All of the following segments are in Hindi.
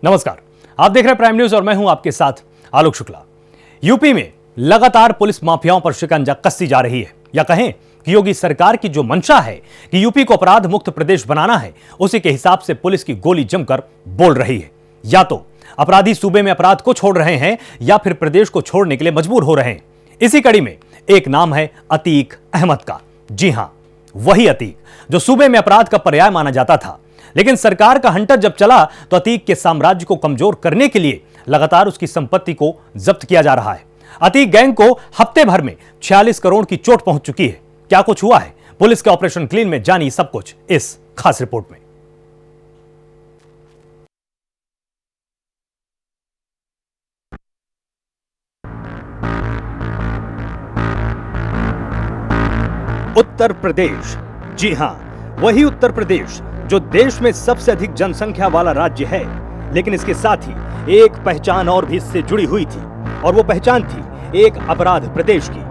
नमस्कार, आप देख रहे हैं प्राइम न्यूज और मैं हूं आपके साथ आलोक शुक्ला। यूपी में लगातार पुलिस माफियाओं पर शिकंजा कसती जा रही है, या कहें कि योगी सरकार की जो मंशा है कि यूपी को अपराध मुक्त प्रदेश बनाना है, उसी के हिसाब से पुलिस की गोली जमकर बोल रही है। या तो अपराधी सूबे में अपराध को छोड़ रहे हैं या फिर प्रदेश को छोड़ने के लिए मजबूर हो रहे हैं। इसी कड़ी में एक नाम है अतीक अहमद का। जी हां, वही अतीक जो सूबे में अपराध का पर्याय माना जाता था, लेकिन सरकार का हंटर जब चला तो अतीक के साम्राज्य को कमजोर करने के लिए लगातार उसकी संपत्ति को जब्त किया जा रहा है। अतीक गैंग को हफ्ते भर में 46 करोड़ की चोट पहुंच चुकी है। क्या कुछ हुआ है पुलिस के ऑपरेशन क्लीन में, जानिए सब कुछ इस खास रिपोर्ट में। उत्तर प्रदेश, जी हां, वही उत्तर प्रदेश जो देश में सबसे अधिक जनसंख्या वाला राज्य है, लेकिन इसके साथ ही एक पहचान और भी इससे जुड़ी हुई थी, और वो पहचान थी एक अपराध प्रदेश की।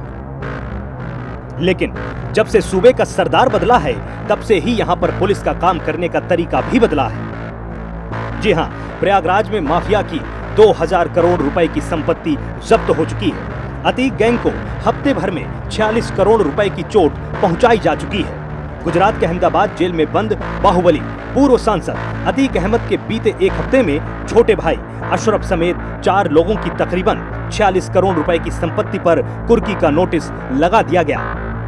लेकिन जब से सूबे का सरदार बदला है, तब से ही यहां पर पुलिस का काम करने का तरीका भी बदला है। जी हां, प्रयागराज में माफिया की 2000 करोड़ रुपए की संपत्ति जब्त हो चुकी है। अतीक गैंग को हफ्ते भर में 46 करोड़ रुपए की चोट पहुंचाई जा चुकी है। गुजरात के अहमदाबाद जेल में बंद बाहुबली पूर्व सांसद अतीक अहमद के बीते एक हफ्ते में छोटे भाई अशरफ समेत 4 लोगों की तकरीबन 46 करोड़ रुपए की संपत्ति पर कुर्की का नोटिस लगा दिया गया।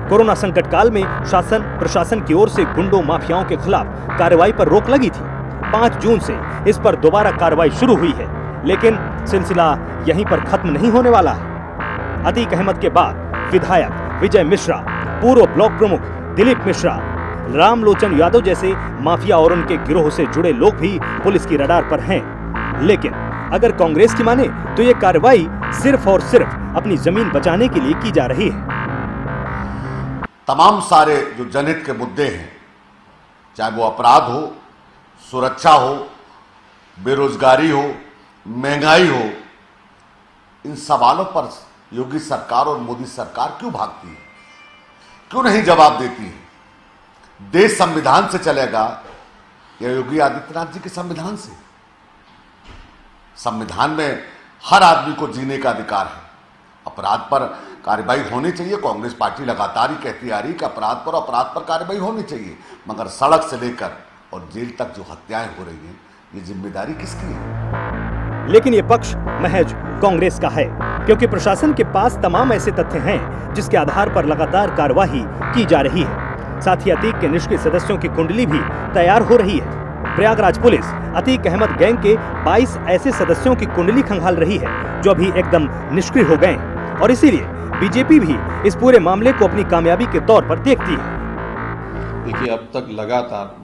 कोरोना संकट काल में शासन प्रशासन की ओर से गुंडों माफियाओं के खिलाफ कार्रवाई पर रोक लगी थी। 5 जून से इस पर दोबारा कार्रवाई शुरू हुई है, लेकिन सिलसिला यहीं पर खत्म नहीं होने वाला है। अतीक अहमद के बाद विधायक विजय मिश्रा, पूर्व ब्लॉक प्रमुख दिलीप मिश्रा, रामलोचन यादव जैसे माफिया और उनके गिरोह से जुड़े लोग भी पुलिस की रडार पर हैं। लेकिन अगर कांग्रेस की माने तो ये कार्रवाई सिर्फ और सिर्फ अपनी जमीन बचाने के लिए की जा रही है। तमाम सारे जो जनहित के मुद्दे हैं, चाहे वो अपराध हो, सुरक्षा हो, बेरोजगारी हो, महंगाई हो, इन सवालों पर योगी सरकार और मोदी सरकार क्यों भागती है, क्यों नहीं जवाब देती है? देश संविधान से चलेगा या योगी आदित्यनाथ जी के संविधान से? संविधान में हर आदमी को जीने का अधिकार है। अपराध पर कार्रवाई होनी चाहिए। कांग्रेस पार्टी लगातार ही कहती आ रही कि अपराध पर कार्रवाई होनी चाहिए, मगर सड़क से लेकर और जेल तक जो हत्याएं हो रही हैं, ये जिम्मेदारी किसकी है? लेकिन ये पक्ष महज कांग्रेस का है, क्योंकि प्रशासन के पास तमाम ऐसे तथ्य हैं जिसके आधार पर लगातार कार्यवाही की जा रही है। साथ ही अतीक के निष्क्रिय सदस्यों की कुंडली भी तैयार हो रही है। प्रयागराज पुलिस अतीक अहमद गैंग के 22 ऐसे सदस्यों की कुंडली खंगाल रही है जो अभी एकदम निष्क्रिय हो गए, और इसीलिए बीजेपी भी इस पूरे मामले को अपनी कामयाबी के तौर पर देखती है। देखिए, अब तक लगातार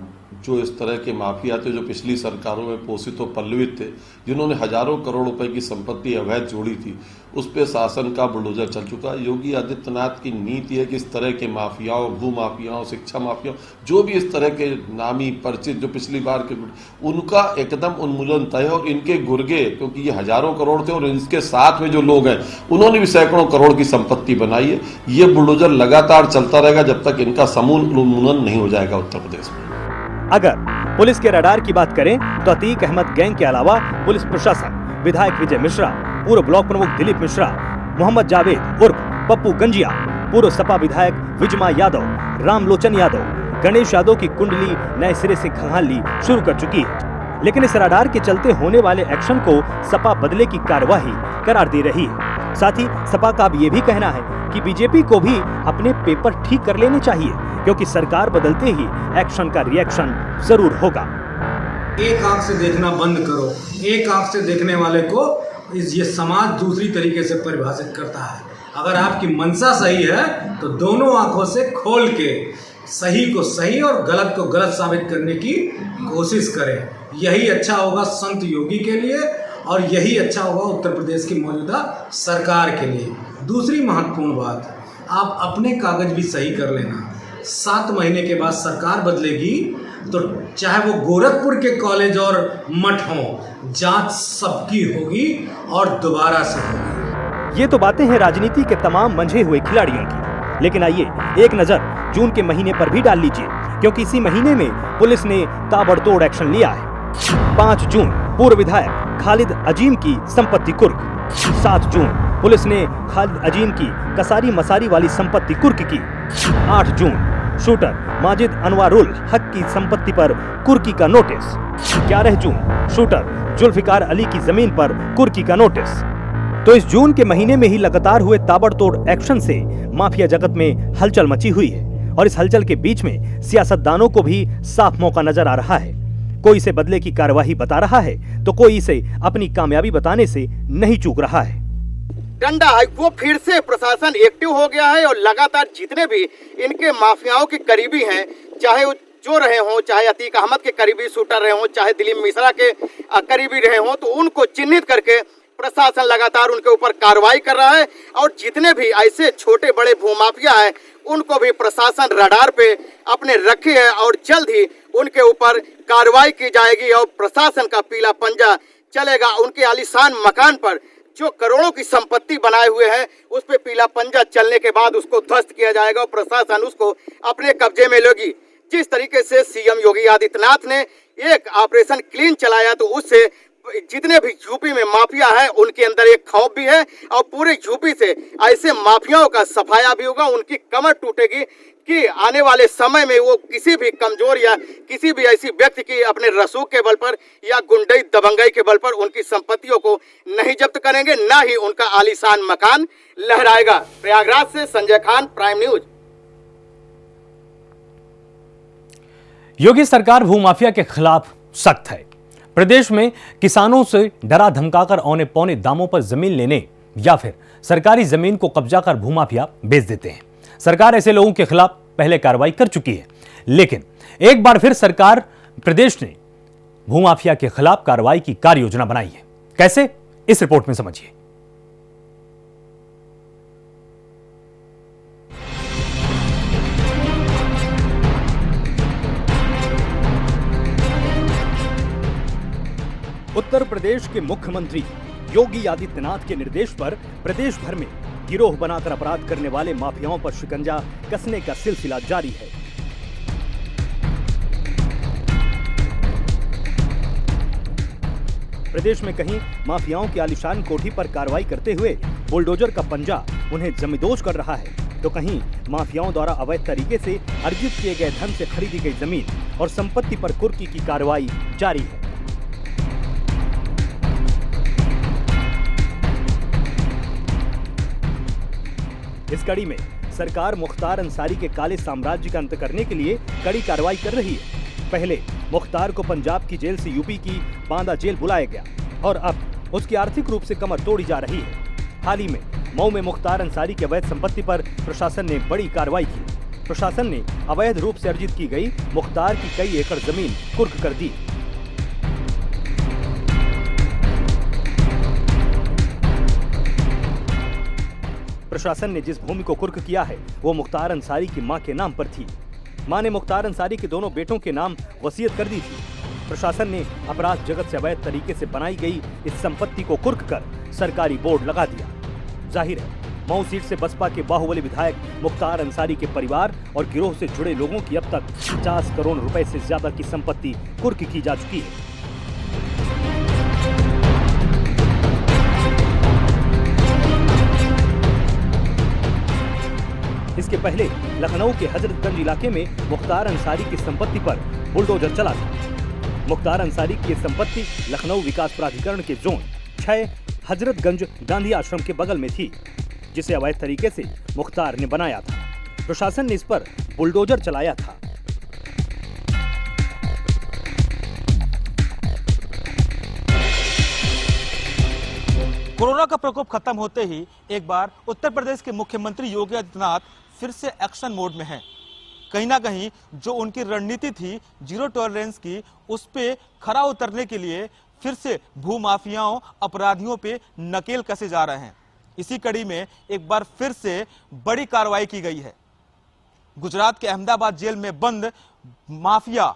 जो इस तरह के माफिया थे, जो पिछली सरकारों में पोषित और पल्लवित थे, जिन्होंने हजारों करोड़ रुपए की संपत्ति अवैध जोड़ी थी, उस पे शासन का बुलडोजर चल चुका है। योगी आदित्यनाथ की नीति है कि इस तरह के माफियाओं, भू माफियाओं, शिक्षा माफियाओं, जो भी इस तरह के नामी परिचित जो पिछली बार के, उनका एकदम उन्मूलन तय है। और इनके गुर्गे, क्योंकि ये हजारों करोड़ थे और इनके साथ में जो लोग हैं उन्होंने भी सैकड़ों करोड़ की संपत्ति बनाई है। ये बुलडोजर लगातार चलता रहेगा जब तक इनका समूल उन्मूलन नहीं हो जाएगा उत्तर प्रदेश में। अगर पुलिस के रडार की बात करें तो अतीक अहमद गैंग के अलावा पुलिस प्रशासन, विधायक विजय मिश्रा, पूर्व ब्लॉक प्रमुख दिलीप मिश्रा, मोहम्मद जावेद उर्फ पप्पू गंजिया, पूर्व सपा विधायक विजमा यादव, रामलोचन यादव, गणेश यादव की कुंडली नए सिरे से खंगालनी शुरू कर चुकी है। लेकिन इस रडार के चलते होने वाले एक्शन को सपा बदले की कार्यवाही करार दे रही है। साथ ही सपा का अब ये भी कहना है कि बीजेपी को भी अपने पेपर ठीक कर लेने चाहिए, क्योंकि सरकार बदलते ही एक्शन का रिएक्शन जरूर होगा। एक आंख से देखना बंद करो। एक आंख से देखने वाले को ये समाज दूसरी तरीके से परिभाषित करता है। अगर आपकी मंशा सही है तो दोनों आंखों से खोल के सही को सही और गलत को गलत साबित करने की कोशिश करें। यही अच्छा होगा संत योगी के लिए, और यही अच्छा होगा उत्तर प्रदेश की मौजूदा सरकार के लिए। दूसरी महत्वपूर्ण बात, आप अपने कागज भी सही कर लेना। 7 महीने के बाद सरकार बदलेगी तो चाहे वो गोरखपुर के कॉलेज और मठ हों, जांच सबकी होगी और दोबारा से होगी। ये तो बातें हैं राजनीति के तमाम मंझे हुए खिलाड़ियों की, लेकिन आइए एक नजर जून के महीने पर भी डाल लीजिए, क्योंकि इसी महीने में पुलिस ने ताबड़तोड़ एक्शन लिया है। 5 जून पूर्व विधायक खालिद अजीम की संपत्ति कुर्क। 7 जून पुलिस ने खालिद अजीम की कसारी मसारी वाली संपत्ति कुर्क की। 8 जून शूटर माजिद अनवारुल हक की संपत्ति पर कुर्की का नोटिस। 11 जून शूटर जुल्फिकार अली की जमीन पर कुर्की का नोटिस। तो इस जून के महीने में ही लगातार हुए ताबड़तोड़ एक्शन से माफिया जगत में हलचल मची हुई है और इस हलचल के बीच में सियासतदानों को भी साफ मौका नजर आ रहा है। कोई इसे बदले की कार्यवाही बता रहा है तो कोई इसे अपनी कामयाबी बताने से नहीं चूक रहा है। डंडा है वो फिर से प्रशासन एक्टिव हो गया है और लगातार जितने भी इनके माफियाओं के करीबी हैं, चाहे वो जो रहे हों, चाहे अतीक अहमद के करीबी शूटर रहे हों, चाहे दिलीप मिश्रा के करीबी रहे हों, तो उनको चिन्हित करके प्रशासन लगातार उनके ऊपर कार्रवाई कर रहा है और जितने भी ऐसे छोटे बड़े भूमाफिया हैं उनको भी प्रशासन रडार पे अपने रखे है और जल्द ही उनके ऊपर कार्रवाई की जाएगी और प्रशासन का पीला पंजा चलेगा। उनके आलीशान मकान पर जो करोड़ों की संपत्ति बनाए हुए हैं उस पे पीला पंजा चलने के बाद उसको ध्वस्त किया जाएगा और प्रशासन उसको अपने कब्जे में लेगी। जिस तरीके से सीएम योगी आदित्यनाथ ने एक ऑपरेशन क्लीन चलाया तो उससे जितने भी यूपी में माफिया है उनके अंदर एक खौफ भी है और पूरे यूपी से ऐसे माफियाओं का सफाया भी होगा। उनकी कमर टूटेगी कि आने वाले समय में वो किसी भी कमजोर या किसी भी ऐसी व्यक्ति की अपने रसूख के बल पर या गुंडई दबंगई के बल पर उनकी संपत्तियों को नहीं जब्त करेंगे, ना ही उनका आलीशान मकान लहराएगा। प्रयागराज से संजय खान, प्राइम न्यूज। योगी सरकार भूमाफिया के खिलाफ सख्त है। प्रदेश में किसानों से डरा धमकाकर औने पौने दामों पर जमीन लेने या फिर सरकारी जमीन को कब्जा कर भूमाफिया बेच देते हैं। सरकार ऐसे लोगों के खिलाफ पहले कार्रवाई कर चुकी है, लेकिन एक बार फिर सरकार प्रदेश ने भूमाफिया के खिलाफ कार्रवाई की कार्य योजना बनाई है। कैसे, इस रिपोर्ट में समझिए। उत्तर प्रदेश के मुख्यमंत्री योगी आदित्यनाथ के निर्देश पर प्रदेश भर में गिरोह बनाकर अपराध करने वाले माफियाओं पर शिकंजा कसने का सिलसिला जारी है। प्रदेश में कहीं माफियाओं की आलीशान कोठी पर कार्रवाई करते हुए बुलडोजर का पंजा उन्हें जमींदोज कर रहा है, तो कहीं माफियाओं द्वारा अवैध तरीके से अर्जित किए गए धन से खरीदी गई जमीन और संपत्ति पर कुर्की की कार्रवाई जारी है। इस कड़ी में सरकार मुख्तार अंसारी के काले साम्राज्य का अंत करने के लिए कड़ी कार्रवाई कर रही है। पहले मुख्तार को पंजाब की जेल से यूपी की बांदा जेल बुलाया गया और अब उसकी आर्थिक रूप से कमर तोड़ी जा रही है। हाल ही में मऊ में मुख्तार अंसारी की अवैध संपत्ति पर प्रशासन ने बड़ी कार्रवाई की। प्रशासन ने अवैध रूप से अर्जित की गई मुख्तार की कई एकड़ जमीन कुर्क कर दी। प्रशासन ने जिस भूमि को कुर्क किया है वो मुख्तार अंसारी की मां के नाम पर थी। मां ने मुख्तार अंसारी के दोनों बेटों के नाम वसीयत कर दी थी। प्रशासन ने अपराध जगत से अवैध तरीके से बनाई गई इस संपत्ति को कुर्क कर सरकारी बोर्ड लगा दिया। जाहिर है मऊ सीट से बसपा के बाहुबली विधायक मुख्तार अंसारी के परिवार और गिरोह से जुड़े लोगों की अब तक 50 करोड़ रुपए से ज्यादा की संपत्ति कुर्क की जा चुकी है। इसके पहले लखनऊ के हजरतगंज इलाके में मुख्तार अंसारी की संपत्ति पर बुलडोजर चला था। मुख्तार अंसारी की संपत्ति लखनऊ विकास प्राधिकरण के जोन 6 हजरतगंज गांधी आश्रम के बगल में थी, जिसे अवैध तरीके से मुख्तार ने बनाया था। प्रशासन ने इस पर बुलडोजर चलाया था। कोरोना का प्रकोप खत्म होते ही एक बार उत्तर प्रदेश के मुख्यमंत्री योगी आदित्यनाथ फिर से एक्शन मोड में हैं। कहीं ना कहीं जो उनकी रणनीति थी जीरो टॉलरेंस की, उस पे खरा उतरने के लिए फिर से भूमाफियाओं अपराधियों पे नकेल कसे जा रहे हैं। इसी कड़ी में एक बार फिर से बड़ी कार्रवाई की गई है। गुजरात के अहमदाबाद जेल में बंद माफिया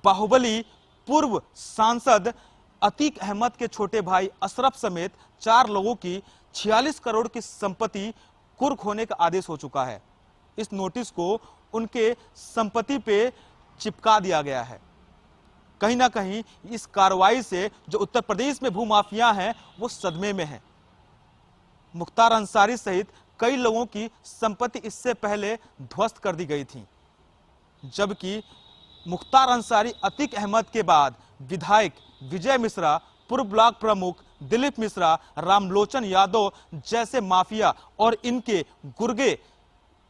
बाहुबली पूर्व सांसद अतीक अहमद के छोटे भाई अशरफ समेत 4 लोगों की 46 करोड़ की संपत्ति कुर्क होने का आदेश हो चुका है। इस नोटिस को उनके संपत्ति पे चिपका दिया गया है। कहीं ना कहीं इस कार्रवाई से जो उत्तर प्रदेश में भूमाफिया हैं वो सदमे में हैं। मुख्तार अंसारी सहित कई लोगों की संपत्ति इससे पहले ध्वस्त कर दी गई थी, जबकि मुख्तार अंसारी, अतीक अहमद के बाद विधायक विजय मिश्रा, पूर्व ब्लॉक प्रमुख दिलीप मिश्रा, रामलोचन यादव जैसे माफिया और इनके गुर्गे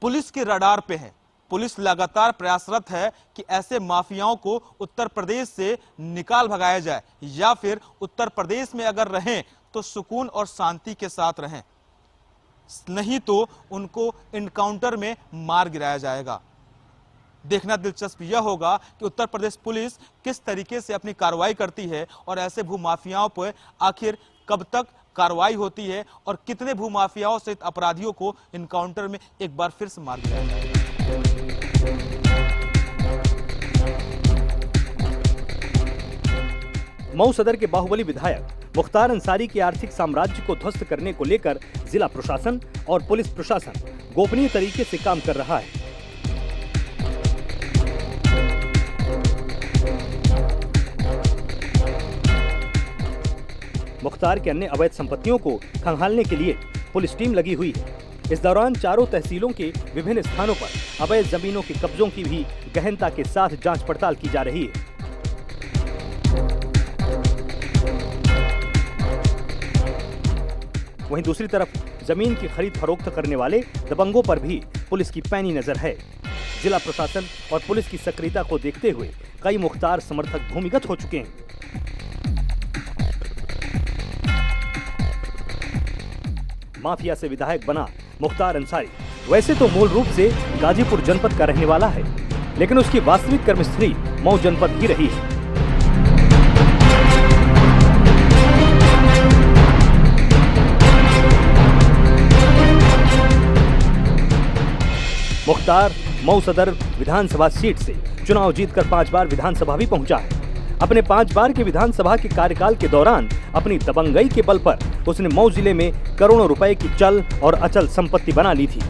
पुलिस के रडार पे हैं। पुलिस लगातार प्रयासरत है कि ऐसे माफियाओं को उत्तर प्रदेश से निकाल भगाया जाए, या फिर उत्तर प्रदेश में अगर रहें तो सुकून और शांति के साथ रहें, नहीं तो उनको एनकाउंटर में मार गिराया जाएगा। देखना दिलचस्प यह होगा कि उत्तर प्रदेश पुलिस किस तरीके से अपनी कार्रवाई करती है और ऐसे भूमाफियाओं पर आखिर कब तक कार्रवाई होती है और कितने भूमाफियाओं सहित अपराधियों को एनकाउंटर में एक बार फिर से मार गिराया जाएगा। मऊ सदर के बाहुबली विधायक मुख्तार अंसारी के आर्थिक साम्राज्य को ध्वस्त करने को लेकर जिला प्रशासन और पुलिस प्रशासन गोपनीय तरीके से काम कर रहा है। मुख्तार के अन्य अवैध संपत्तियों को खंगालने के लिए पुलिस टीम लगी हुई है। इस दौरान चारों तहसीलों के विभिन्न स्थानों पर अवैध जमीनों के कब्जों की भी गहनता के साथ जांच पड़ताल की जा रही है। वहीं दूसरी तरफ जमीन की खरीद फरोख्त करने वाले दबंगों पर भी पुलिस की पैनी नजर है। जिला प्रशासन और पुलिस की सक्रियता को देखते हुए कई मुख्तार समर्थक भूमिगत हो चुके हैं। माफिया से विधायक बना मुख्तार अंसारी वैसे तो मूल रूप से गाजीपुर जनपद का रहने वाला है, लेकिन उसकी वास्तविक कर्मस्थली मऊ जनपद ही रही है। मुख्तार मऊ सदर विधानसभा सीट से चुनाव जीतकर 5 बार विधानसभा भी पहुंचा है। अपने 5 बार के विधानसभा के कार्यकाल के दौरान अपनी दबंगई के बल पर उसने मऊ जिले में करोड़ों रुपए की चल और अचल संपत्ति बना ली थी।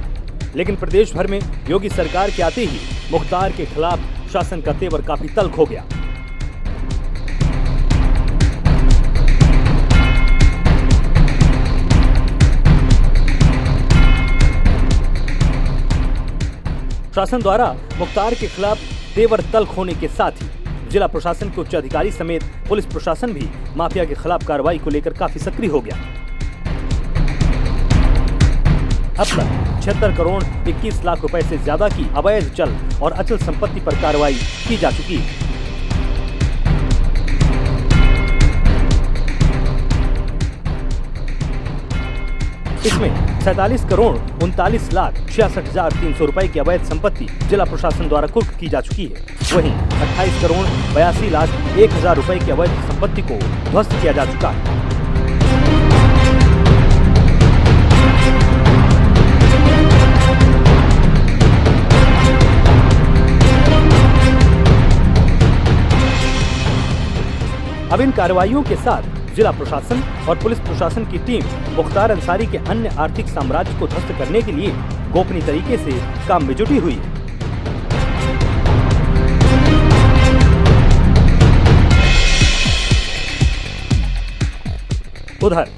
लेकिन प्रदेश भर में योगी सरकार के आते ही मुख्तार के खिलाफ शासन का तेवर काफी तल्ख हो गया। शासन द्वारा मुख्तार के खिलाफ तेवर तल्ख होने के साथ ही जिला प्रशासन के उच्च अधिकारी समेत पुलिस प्रशासन भी माफिया के खिलाफ कार्रवाई को लेकर काफी सक्रिय हो गया। अब तक 76 करोड़ 21 लाख रुपए से ज्यादा की अवैध चल और अचल संपत्ति पर कार्रवाई की जा चुकी है। इसमें 47 करोड़ 39 लाख 66,300 रुपए की अवैध संपत्ति जिला प्रशासन द्वारा कुर्क की जा चुकी है। वहीं 28 करोड़ 82 लाख 1,000 रुपए की अवैध संपत्ति को ध्वस्त किया जा चुका है। अब इन कार्रवाइयों के साथ जिला प्रशासन और पुलिस प्रशासन की टीम मुख्तार अंसारी के अन्य आर्थिक साम्राज्य को ध्वस्त करने के लिए गोपनीय तरीके से काम में जुटी हुई है। उधर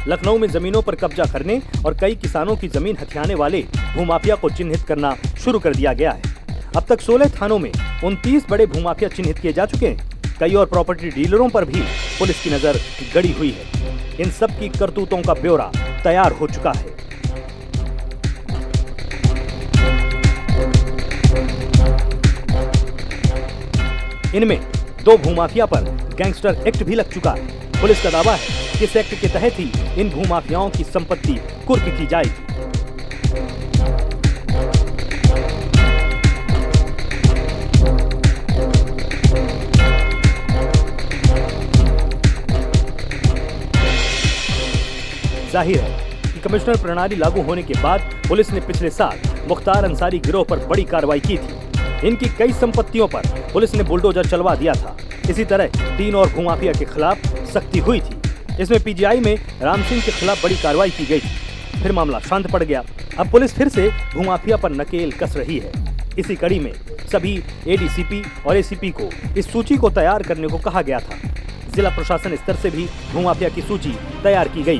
लखनऊ में जमीनों पर कब्जा करने और कई किसानों की जमीन हथियाने वाले भूमाफिया को चिन्हित करना शुरू कर दिया गया है। अब तक 16 थानों में 29 बड़े भूमाफिया चिन्हित किए जा चुके हैं। कई और प्रॉपर्टी डीलरों पर भी पुलिस की नजर गड़ी हुई है। इन सब की करतूतों का ब्यौरा तैयार हो चुका है। इनमें 2 भूमाफिया पर गैंगस्टर एक्ट भी लग चुका है। पुलिस का दावा है कि इस एक्ट के तहत ही इन भूमाफियाओं की संपत्ति कुर्क की जाएगी। जाहिर है कि कमिश्नर प्रणाली लागू होने के बाद पुलिस ने पिछले साल मुख्तार अंसारी गिरोह पर बड़ी कार्रवाई की थी। इनकी कई संपत्तियों पर पुलिस ने बुलडोजर चलवा दिया था। इसी तरह 3 और भूमाफिया के खिलाफ सख्ती हुई थी। इसमें पीजीआई में राम सिंह के खिलाफ बड़ी कार्रवाई की गई थी। फिर मामला शांत पड़ गया। अब पुलिस फिर से भूमाफिया पर नकेल कस रही है। इसी कड़ी में सभी एडीसीपी और एसीपी को इस सूची को तैयार करने को कहा गया था। जिला प्रशासन स्तर से भी भूमाफिया की सूची तैयार की गई।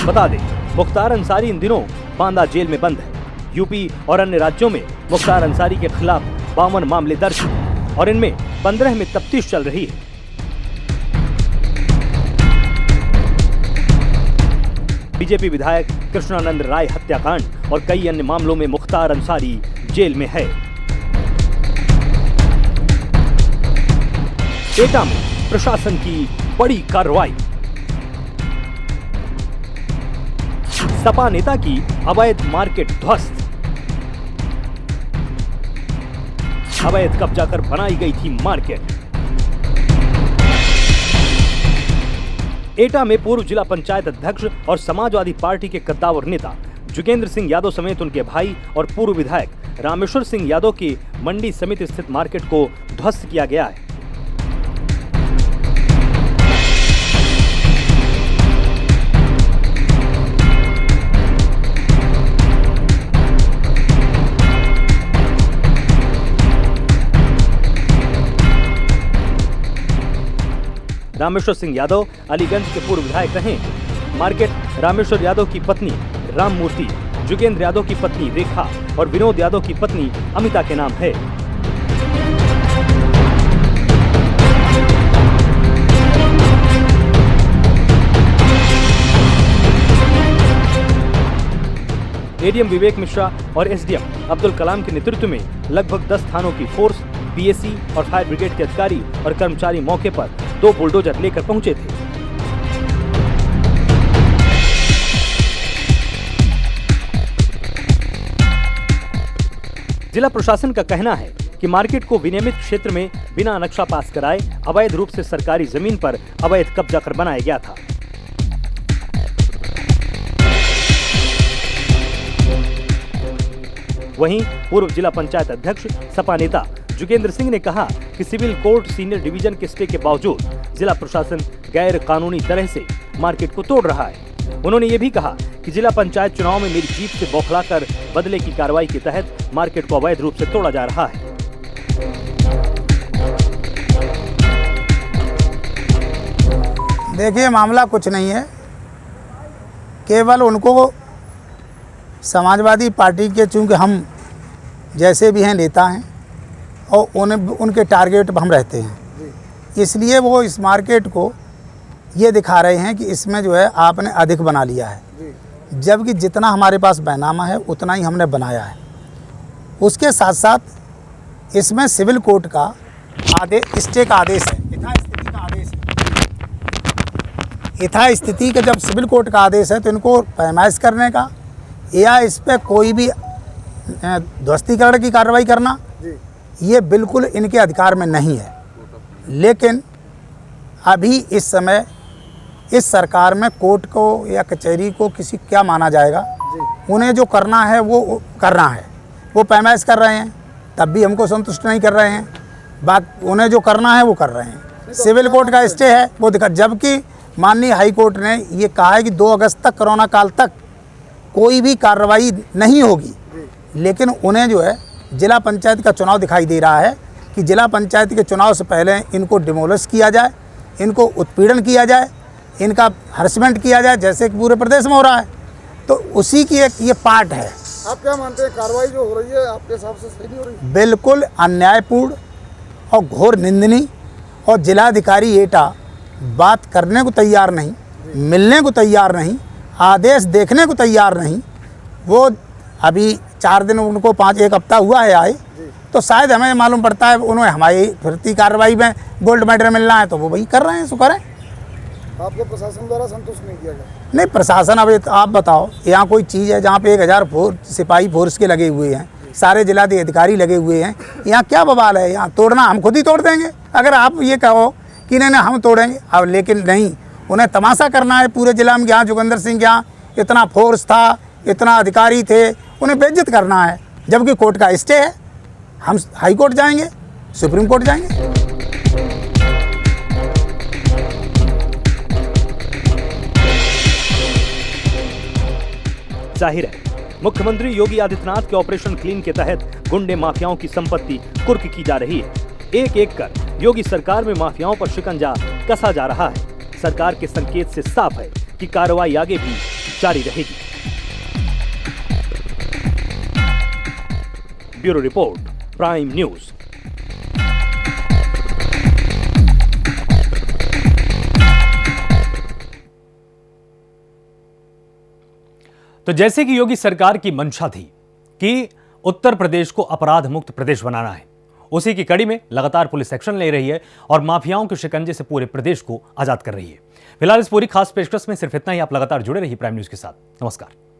बता दें, मुख्तार अंसारी इन दिनों बांदा जेल में बंद है। यूपी और अन्य राज्यों में मुख्तार अंसारी के खिलाफ 52 मामले दर्ज हैं और इनमें 15 में तफ्तीश चल रही है। बीजेपी विधायक कृष्णानंद राय हत्याकांड और कई अन्य मामलों में मुख्तार अंसारी जेल में है। एटा में प्रशासन की बड़ी कार्रवाई। सपा नेता की अवैध मार्केट ध्वस्त। अवैध कब्जा कर बनाई गई थी मार्केट। एटा में पूर्व जिला पंचायत अध्यक्ष और समाजवादी पार्टी के कद्दावर नेता जोगेंद्र सिंह यादव समेत उनके भाई और पूर्व विधायक रामेश्वर सिंह यादव की मंडी समिति स्थित मार्केट को ध्वस्त किया गया है। रामेश्वर सिंह यादव अलीगंज के पूर्व विधायक रहे। मार्केट रामेश्वर यादव की पत्नी राममूर्ति, जोगेंद्र यादव की पत्नी रेखा और विनोद यादव की पत्नी अमिता के नाम है। एडीएम विवेक मिश्रा और एसडीएम अब्दुल कलाम के नेतृत्व में लगभग 10 थानों की फोर्स, पीएसी और फायर ब्रिगेड के अधिकारी और कर्मचारी मौके पर 2 बुलडोजर लेकर पहुंचे थे। जिला प्रशासन का कहना है कि मार्केट को विनियमित क्षेत्र में बिना नक्शा पास कराए अवैध रूप से सरकारी जमीन पर अवैध कब्जा कर बनाया गया था। वहीं पूर्व जिला पंचायत अध्यक्ष सपा नेता जोगेंद्र सिंह ने कहा कि सिविल कोर्ट सीनियर डिवीजन के स्टे के बावजूद जिला प्रशासन गैर कानूनी तरह से मार्केट को तोड़ रहा है। उन्होंने ये भी कहा कि जिला पंचायत चुनाव में मेरी जीत से बौखलाकर बदले की कार्रवाई के तहत मार्केट को अवैध रूप से तोड़ा जा रहा है। देखिए, मामला कुछ नहीं है, केवल उनको समाजवादी पार्टी के, चूंकि हम जैसे भी हैं नेता हैं और उनके टारगेट पर हम रहते हैं, इसलिए वो इस मार्केट को ये दिखा रहे हैं कि इसमें जो है आपने अधिक बना लिया है, जबकि जितना हमारे पास बैनामा है उतना ही हमने बनाया है। उसके साथ साथ इसमें सिविल कोर्ट का आदेश, स्टे का आदेश है, यथास्थिति का आदेश है। यथास्थिति का जब सिविल कोर्ट का आदेश है तो इनको पैमाइश करने का या इस पर कोई भी ध्वस्तीकरण की कार्रवाई करना ये बिल्कुल इनके अधिकार में नहीं है। लेकिन अभी इस समय इस सरकार में कोर्ट को या कचहरी को किसी क्या माना जाएगा, उन्हें जो करना है वो करना है। वो पैमाइश कर रहे हैं तब भी हमको संतुष्ट नहीं कर रहे हैं, उन्हें जो करना है वो कर रहे हैं। सिविल कोर्ट का स्टे है वो दिखा, जबकि माननीय हाई कोर्ट ने ये कहा है कि 2 अगस्त तक, कोरोना काल तक कोई भी कार्रवाई नहीं होगी। लेकिन उन्हें जो है जिला पंचायत का चुनाव दिखाई दे रहा है कि जिला पंचायत के चुनाव से पहले इनको डिमोलिश किया जाए, इनको उत्पीड़न किया जाए, इनका हरसमेंट किया जाए, जैसे कि पूरे प्रदेश में हो रहा है। तो उसी की एक ये पार्ट है। आप क्या मानते हैं, कार्रवाई जो हो रही है आपके हिसाब से सही नहीं हो रही? बिल्कुल अन्यायपूर्ण और घोर निंदनीय। और जिलाधिकारी एटा बात करने को तैयार नहीं, मिलने को तैयार नहीं, आदेश देखने को तैयार नहीं। वो अभी 4 दिन, उनको 1 हफ्ता हुआ है आए, तो शायद हमें मालूम पड़ता है उन्हें हमारी फिरती कार्रवाई में गोल्ड मेडल मिलना है, तो वो वही कर रहे हैं, सो करें। आपको प्रशासन द्वारा संतुष्ट नहीं किया गया? नहीं, प्रशासन, अब आप बताओ, यहाँ कोई चीज़ है जहाँ पे 1000 सिपाही फोर्स के लगे हुए हैं, सारे जिलाधिकारी लगे हुए हैं, यहाँ क्या बवाल है? यहाँ तोड़ना हम खुद ही तोड़ देंगे अगर आप ये कहो कि नहीं हम तोड़ेंगे। अब लेकिन नहीं, उन्हें तमाशा करना है पूरे जिला में। यहाँ जोगेंद्र सिंह यहाँ इतना फोर्स था, इतना अधिकारी थे, उन्हें बेइज्जत करना है, जबकि कोर्ट का स्टे है। हम हाई कोर्ट जाएंगे, सुप्रीम कोर्ट जाएंगे। जाहिर है मुख्यमंत्री योगी आदित्यनाथ के ऑपरेशन क्लीन के तहत गुंडे माफियाओं की संपत्ति कुर्क की जा रही है। एक एक कर योगी सरकार में माफियाओं पर शिकंजा कसा जा रहा है। सरकार के संकेत से साफ है कि कार्रवाई आगे भी जारी रहेगी। Bureau report, prime news. तो जैसे कि योगी सरकार की मंशा थी कि उत्तर प्रदेश को अपराध मुक्त प्रदेश बनाना है, उसी की कड़ी में लगातार पुलिस एक्शन ले रही है और माफियाओं के शिकंजे से पूरे प्रदेश को आजाद कर रही है। फिलहाल इस पूरी खास पेशकश में सिर्फ इतना ही। आप लगातार जुड़े रहिए प्राइम न्यूज के साथ। नमस्कार।